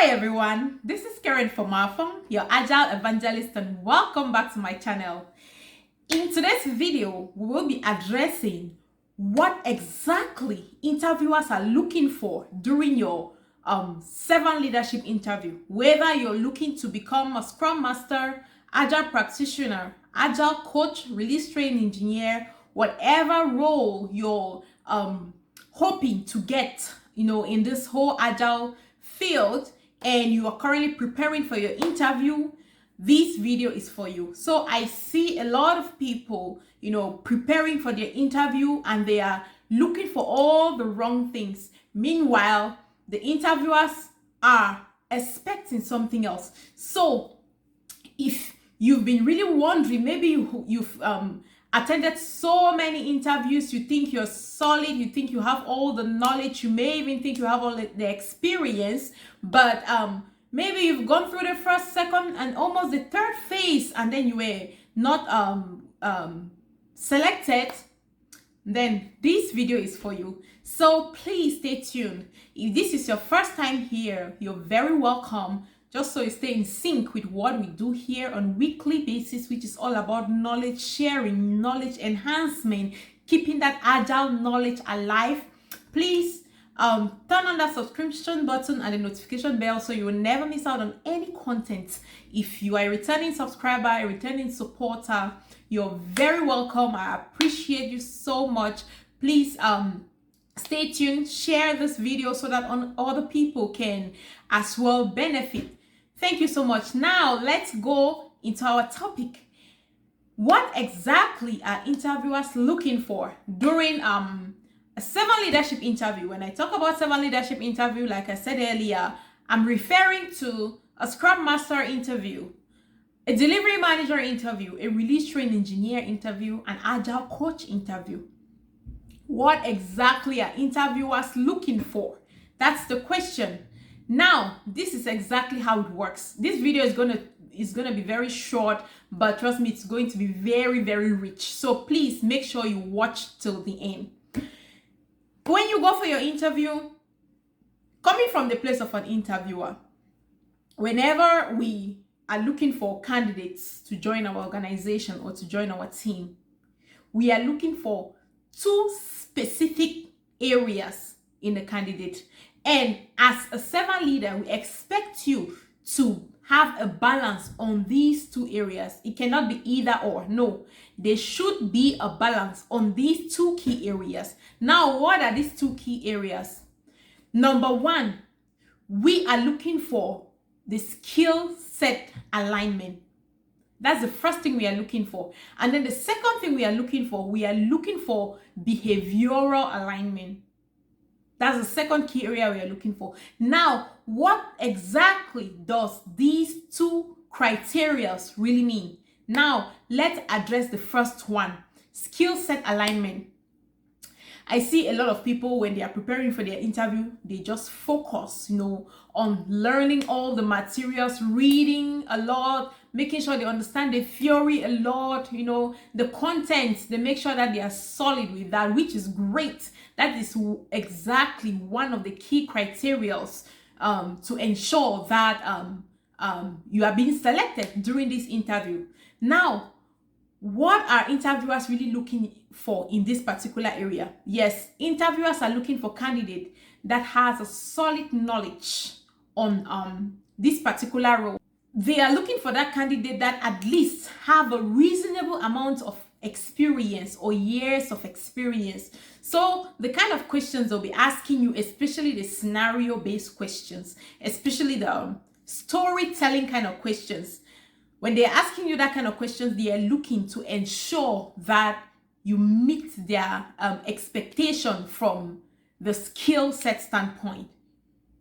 Hi everyone, this is Karen Fomafung, your Agile Evangelist, and welcome back to my channel. In today's video, we will be addressing what exactly interviewers are looking for during your 7 leadership interview. Whether you're looking to become a Scrum Master, Agile practitioner, Agile coach, release train engineer, whatever role you're hoping to get, in this whole Agile field, and you are currently preparing for your interview, this video is for you. So I see a lot of people, preparing for their interview, and they are looking for all the wrong things. Meanwhile, the interviewers are expecting something else. So if you've been really wondering, maybe you've attended so many interviews, you think you're solid, you think you have all the knowledge, you may even think you have all the experience, but maybe you've gone through the first, second, and almost the third phase, and then you were not selected, then this video is for you. So please stay tuned. If this is your first time here, you're very welcome. Just so you stay in sync with what we do here on weekly basis, which is all about knowledge sharing, knowledge enhancement, keeping that agile knowledge alive. Please turn on that subscription button and the notification bell so you will never miss out on any content. If you are a returning subscriber, a returning supporter, you're very welcome. I appreciate you so much. Please stay tuned, share this video so that other people can as well benefit. Thank you so much. Now let's go into our topic. What exactly are interviewers looking for during a 7 leadership interview? When I talk about 7 leadership interview, like I said earlier, I'm referring to a Scrum Master interview, a delivery manager interview, a release train engineer interview, an Agile coach interview. What exactly are interviewers looking for? That's the question. Now, this is exactly how it works. This video is gonna be very short, but trust me, it's going to be very, very rich. So please make sure you watch till the end. When you go for your interview, coming from the place of an interviewer, whenever we are looking for candidates to join our organization or to join our team, we are looking for 2 specific areas in the candidate. And as a 7 leader, we expect you to have a balance on these 2 areas. It cannot be either or. No, there should be a balance on these 2 key areas. Now, what are these 2 key areas? Number 1, we are looking for the skill set alignment. That's the first thing we are looking for. And then the second thing we are looking for behavioral alignment. That's the second key area we are looking for. Now, what exactly does these 2 criteria really mean? Now, let's address the first one, skill set alignment. I see a lot of people, when they are preparing for their interview, they just focus, on learning all the materials, reading a lot, making sure they understand the theory a lot, the content. They make sure that they are solid with that, which is great. That is exactly one of the key criteria to ensure that you are being selected during this interview. Now, what are interviewers really looking for in this particular area? Yes, interviewers are looking for candidate that has a solid knowledge on this particular role. They are looking for that candidate that at least have a reasonable amount of experience or years of experience. So the kind of questions they'll be asking you, especially the scenario-based questions, especially the storytelling kind of questions. When they're asking you that kind of questions, they are looking to ensure that you meet their expectation from the skill set standpoint.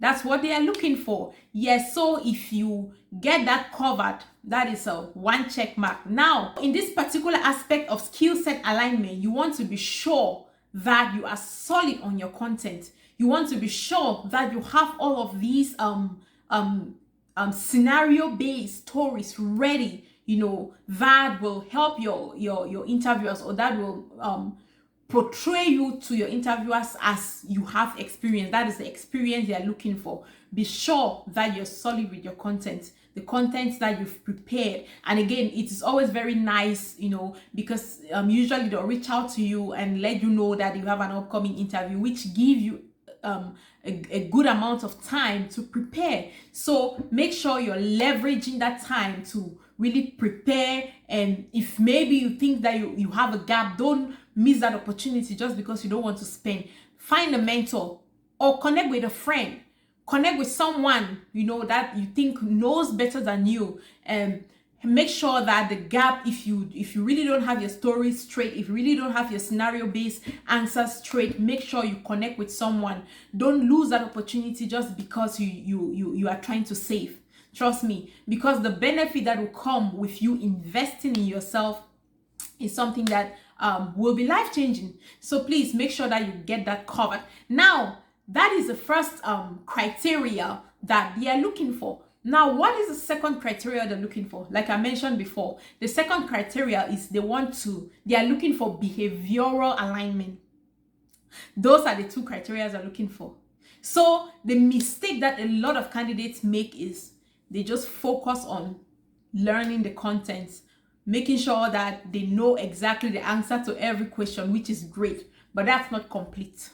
That's what they are looking for. Yes, so if you get that covered, that is a 1 check mark. Now, in this particular aspect of skill set alignment, you want to be sure that you are solid on your content. You want to be sure that you have all of these scenario-based stories ready, that will help your interviewers, or that will portray you to your interviewers as you have experience. That is the experience they are looking for. Be sure that you're solid with your content, the content that you've prepared. And again, it is always very nice, because usually they'll reach out to you and let you know that you have an upcoming interview, which give you a good amount of time to prepare. So make sure you're leveraging that time to really prepare. And if maybe you think that you have a gap, don't miss that opportunity just because you don't want to spend. Find a mentor or connect with a friend. Connect with someone that you think knows better than you, and make sure that the gap, if you really don't have your story straight, if you really don't have your scenario-based answers straight, make sure you connect with someone. Don't lose that opportunity just because you are trying to save. Trust me, because the benefit that will come with you investing in yourself is something that will be life-changing. So please make sure that you get that covered. Now, that is the first criteria that they are looking for. Now, what is the second criteria they're looking for? Like I mentioned before, the second criteria is they are looking for behavioral alignment. Those are the two criteria they're looking for. So the mistake that a lot of candidates make is they just focus on learning the content, making sure that they know exactly the answer to every question, which is great, but that's not complete.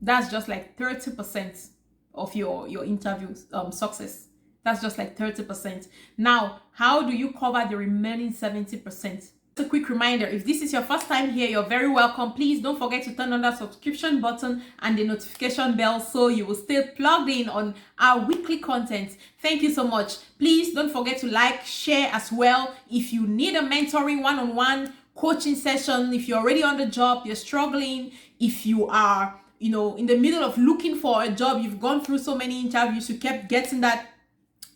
That's just like 30% of your interview success. That's just like 30%. Now, how do you cover the remaining 70%? A quick reminder, if this is your first time here, you're very welcome. Please don't forget to turn on that subscription button and the notification bell so you will stay plugged in on our weekly content. Thank you so much. Please don't forget to like, share as well. If you need a mentoring one-on-one coaching session, if you're already on the job, you're struggling, if you are in the middle of looking for a job, you've gone through so many interviews, you kept getting that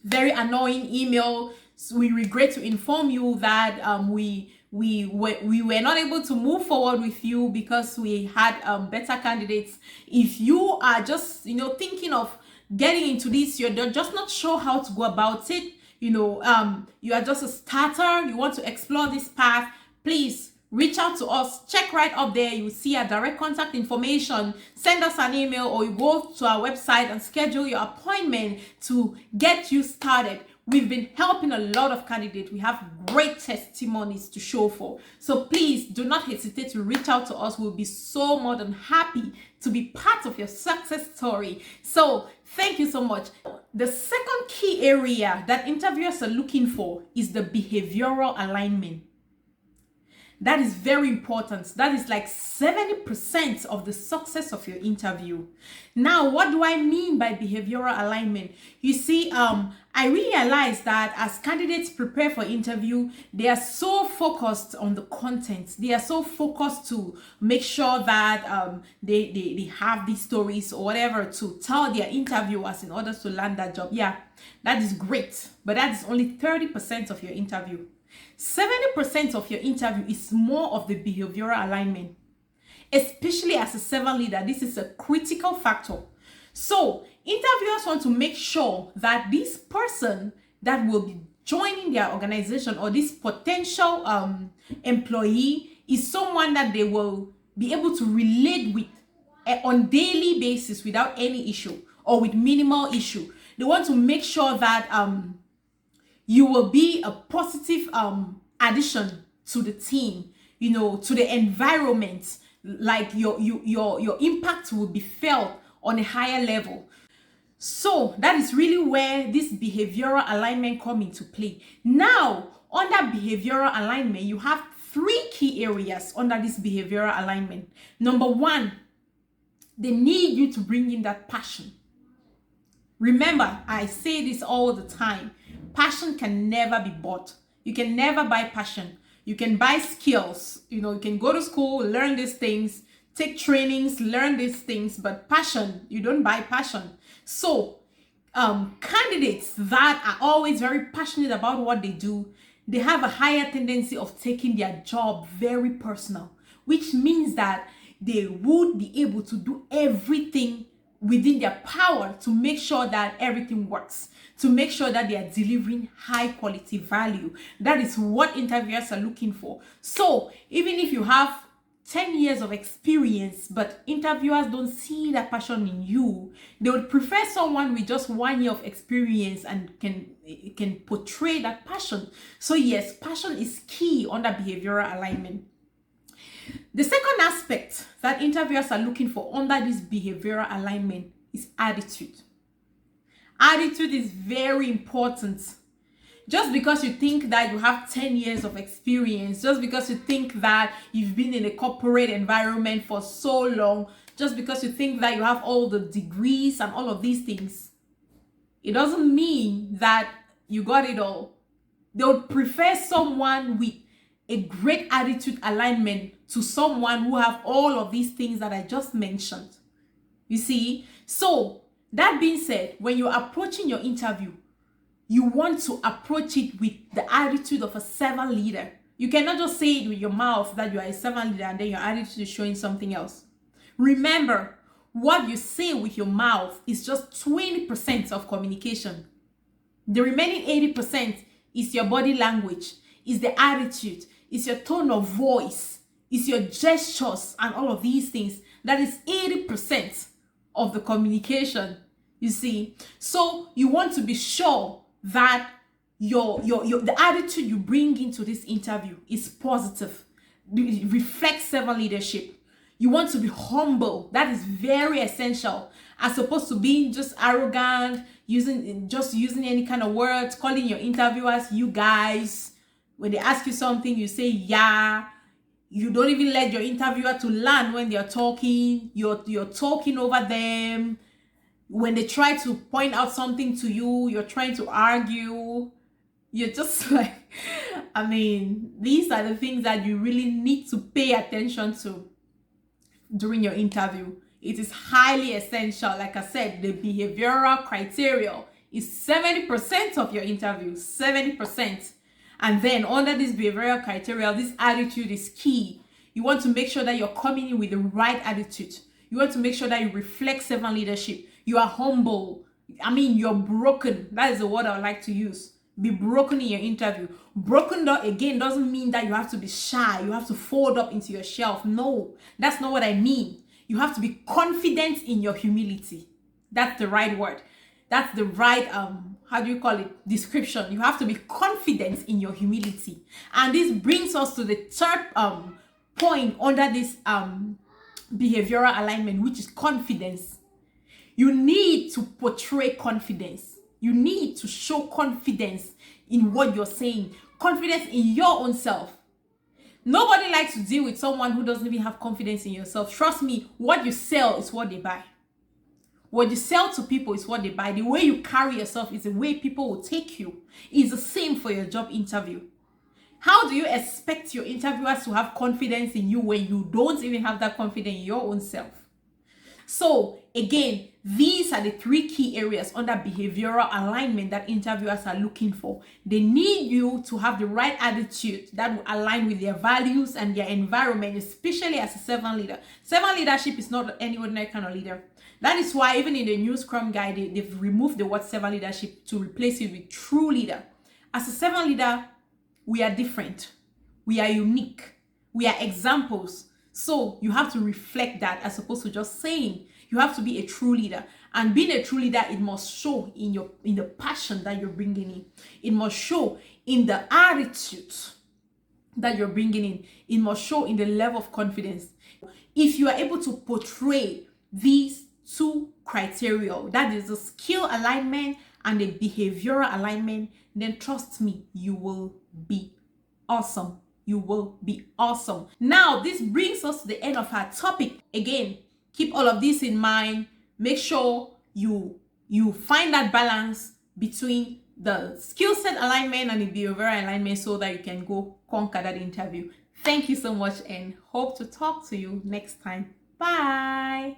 very annoying email, so we regret to inform you that we were not able to move forward with you because we had better candidates. If you are just thinking of getting into this, you're just not sure how to go about it, you are just a starter, you want to explore this path, please reach out to us. Check right up there. You will see our direct contact information. Send us an email, or you go to our website and schedule your appointment to get you started. We've been helping a lot of candidates. We have great testimonies to show for. So please do not hesitate to reach out to us. We'll be so more than happy to be part of your success story. So thank you so much. The second key area that interviewers are looking for is the behavioral alignment. That is very important. That is like 70% of the success of your interview. Now, what do I mean by behavioral alignment? You see, I realized that as candidates prepare for interview, they are so focused on the content. They are so focused to make sure that they have these stories or whatever to tell their interviewers in order to land that job. Yeah, that is great, but that is only 30% of your interview. 70% of your interview is more of the behavioral alignment. Especially as a servant leader, this is a critical factor. So interviewers want to make sure that this person that will be joining their organization, or this potential employee, is someone that they will be able to relate with on daily basis without any issue or with minimal issue. They want to make sure that you will be a positive addition to the team, to the environment. Like your impact will be felt on a higher level. So that is really where this behavioral alignment come into play. Now, under behavioral alignment, you have 3 key areas under this behavioral alignment. Number 1, they need you to bring in that passion. Remember, I say this all the time. Passion can never be bought. You can never buy passion. You can buy skills. You can go to school, learn these things, take trainings, learn these things, but passion, you don't buy passion. So candidates that are always very passionate about what they do, they have a higher tendency of taking their job very personal, which means that they would be able to do everything within their power to make sure that everything works, to make sure that they are delivering high quality value. That is what interviewers are looking for. So even if you have 10 years of experience, but interviewers don't see that passion in you. They would prefer someone with just 1 year of experience and can portray that passion. So yes, passion is key under behavioral alignment. The second aspect that interviewers are looking for under this behavioral alignment is attitude. Attitude is very important. Just because you think that you have 10 years of experience, just because you think that you've been in a corporate environment for so long, just because you think that you have all the degrees and all of these things, it doesn't mean that you got it all. They would prefer someone with a great attitude alignment to someone who have all of these things that I just mentioned. You see? So, that being said, when you're approaching your interview, you want to approach it with the attitude of a servant leader. You cannot just say it with your mouth that you are a servant leader and then your attitude is showing something else. Remember, what you say with your mouth is just 20% of communication. The remaining 80% is your body language, is the attitude, is your tone of voice, is your gestures and all of these things. That is 80% of the communication, you see. So you want to be sure that the attitude you bring into this interview is positive. It reflects servant leadership. You want to be humble. That is very essential, as opposed to being just arrogant, using any kind of words, calling your interviewers you guys. When they ask you something, you say yeah. You don't even let your interviewer to learn when they're talking. You're talking over them. When they try to point out something to you, you're trying to argue. You're just like, I mean, these are the things that you really need to pay attention to during your interview. It is highly essential. Like I said, the behavioral criteria is 70% of your interview, 70%. And then under this behavioral criteria, this attitude is key. You want to make sure that you're coming in with the right attitude. You want to make sure that you reflect servant leadership. You are humble. I mean, you're broken. That is the word I would like to use. Be broken in your interview. Broken, again, doesn't mean that you have to be shy. You have to fold up into your shelf. No, that's not what I mean. You have to be confident in your humility. That's the right word. That's the right, description. You have to be confident in your humility. And this brings us to the third point under this behavioral alignment, which is confidence. You need to portray confidence. You need to show confidence in what you're saying. Confidence in your own self. Nobody likes to deal with someone who doesn't even have confidence in yourself. Trust me, what you sell is what they buy. What you sell to people is what they buy. The way you carry yourself is the way people will take you. It's the same for your job interview. How do you expect your interviewers to have confidence in you when you don't even have that confidence in your own self? So again, these are the 3 key areas under behavioral alignment that interviewers are looking for. They need you to have the right attitude that will align with their values and their environment, especially as a servant leader. Servant leadership is not any ordinary kind of leader. That is why even in the new Scrum guide, they've removed the word servant leadership to replace it with true leader. As a servant leader, we are different. We are unique. We are examples. So you have to reflect that as opposed to just saying. You have to be a true leader. And being a true leader, it must show in the passion that you're bringing in. It must show in the attitude that you're bringing in. It must show in the level of confidence. If you are able to portray these 2 criteria, that is the skill alignment and the behavioral alignment, then trust me, you will be awesome. You will be awesome. Now, this brings us to the end of our topic. Again, keep all of this in mind. Make sure you find that balance between the skill set alignment and the behavioral alignment so that you can go conquer that interview. Thank you so much and hope to talk to you next time. Bye.